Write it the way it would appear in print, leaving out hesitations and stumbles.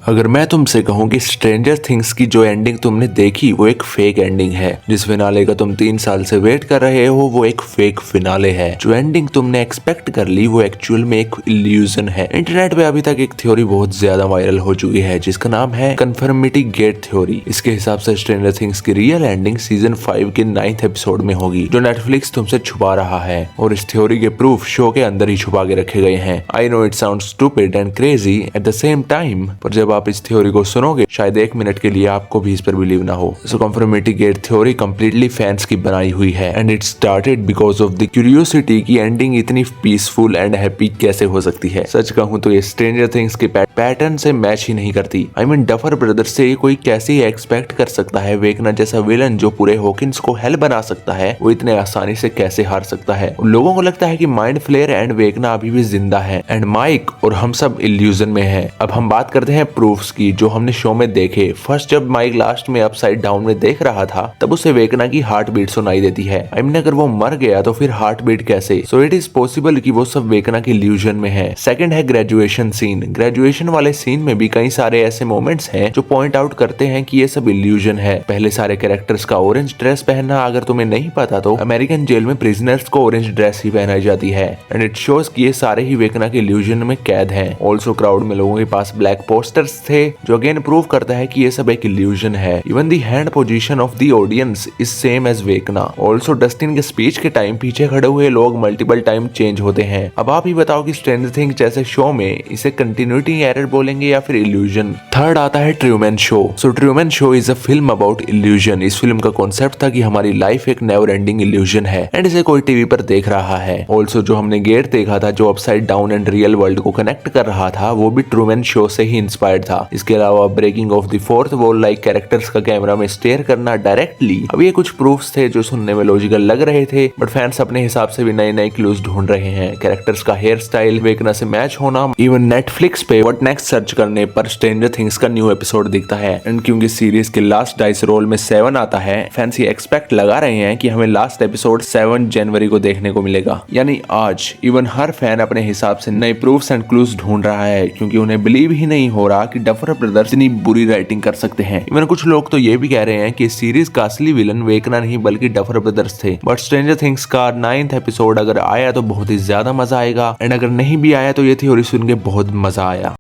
अगर मैं तुमसे कहूँ कि स्ट्रेंजर थिंग्स की जो एंडिंग तुमने देखी वो एक फेक एंडिंग है, जिस फिनाले का तुम 3 साल से वेट कर रहे हो वो एक फेक फिनाले है, जो एंडिंग तुमने एक्सपेक्ट कर ली वो एक्चुअल में एक इल्यूजन है। इंटरनेट पे अभी तक एक थ्योरी बहुत ज्यादा वायरल हो चुकी है जिसका नाम है कन्फर्मिटी गेट थ्योरी। इसके हिसाब से स्ट्रेंजर थिंग्स की रियल एंडिंग सीजन 5 के 9th एपिसोड में होगी, जो नेटफ्लिक्स तुमसे छुपा रहा है, और इस थ्योरी के प्रूफ शो के अंदर ही छुपा के रखे गए हैं। I know it sounds stupid and crazy at the same time, पर जब आप इस थ्योरी को सुनोगे शायद 1 मिनट के लिए आपको भी इस पर बिलीव ना हो। So conformity gate theory completely fans की बनाई हुई है and it started because of the curiosity की एंडिंग इतनी पीसफुल एंड हैप्पी कैसे हो सकती है। सच कहूं तो ये स्ट्रेंजर थिंग्स के पैटर्न से मैच ही नहीं करती। आई मीन डफर ब्रदर्स से कोई कैसे एक्सपेक्ट कर सकता है वेकना जैसा विलन जो पूरे हॉकिंस को हेल बना सकता है, वो इतने आसानी से कैसे हार सकता है। लोगों को लगता है कि माइंड फ्लेयर एंड वेकना अभी भी जिंदा है एंड माइक और हम सब इल्यूजन में है। अब हम बात करते हैं प्रूफ्स की जो हमने शो में देखे। फर्स्ट जब माइक लास्ट में अपसाइड डाउन में देख रहा था तब उसे वेकना की हार्ट बीट सुनाई देती है। आई मीन अगर वो मर गया तो फिर हार्ट बीट कैसे? सो इट इज पॉसिबल कि वो सब वेकना की इल्यूजन में है। सेकंड है ग्रेजुएशन सीन। ग्रेजुएशन वाले सीन में भी कई सारे ऐसे मोमेंट्स हैं जो पॉइंट आउट करते हैं कि ये सब इल्यूजन है। पहले सारे कैरेक्टर्स का ऑरेंज ड्रेस पहनना, अगर तुम्हें नहीं पता तो अमेरिकन जेल में प्रिजनर्स को ऑरेंज ड्रेस ही पहनाई जाती है एंड इट शोज कि ये सारे ही वेकना के इल्यूजन में कैद हैं। ऑल्सो क्राउड में लोगों के पास ब्लैक पोस्टर्स थे जो अगेन प्रूव करता है कि ये सब एक इल्यूजन है। Even the hand position of the audience is same as Vecna. Also Dustin के स्पीच के टाइम पीछे खड़े हुए लोग मल्टीपल टाइम चेंज होते हैं। अब आप ही बताओ कि स्ट्रेंजर थिंग्स जैसे शो में इसे कंटिन्यूटी एरर बोलेंगे या फिर इल्यूजन। थर्ड आता है Truman show. So Truman show is a film about illusion. इस फिल्म का कॉन्सेप्ट था कि हमारी लाइफ एक नेवर एंडिंग इल्यूजन है एंड इसे कोई टीवी पर देख रहा है। ऑल्सो जो हमने गेट देखा था जो upside down and real world को कनेक्ट कर रहा था वो भी ट्रूमैन शो से ही इंस्पायर्ड था। इसके अलावा breaking of the fourth wall like characters का कैमरा में स्टेयर करना डायरेक्टली। अब ये कुछ प्रूफ्स थे जो सुनने में लॉजिकल लग रहे थे, बट फैंस अपने हिसाब से भी नए नए क्लूज ढूंढ रहे हैं। कैरेक्टर्स का हेयर स्टाइल वेकना से मैच होना, इवन नेटफ्लिक्स पे व्हाट नेक्स्ट सर्च करने पर स्ट्रेंजर थिंग्स का न्यू एपिसोड दिखता है एंड क्योंकि सीरीज के लास्ट डाइस रोल में 7 आता है, फैंस ये एक्सपेक्ट लगा रहे हैं कि हमें लास्ट एपिसोड 7 जनवरी को देखने को मिलेगा, यानी आज। इवन हर फैन अपने हिसाब से नए प्रूफ्स एंड क्लूज ढूंढ रहा है क्योंकि उन्हें बिलीव ही नहीं हो रहा कि डफर ब्रदर्स इतनी बुरी राइटिंग कर सकते हैं। इवन कुछ लोग तो ये भी कह रहे हैं कि सीरीज का असली विलन वेकना नहीं बल्कि डफर ब्रदर्स थे। बट स्ट्रेंजर थिंग्स का 9th एपिसोड अगर आया तो बहुत ही ज्यादा मजा आएगा एंड अगर नहीं भी आया तो ये थ्योरी सुन के बहुत मजा आया।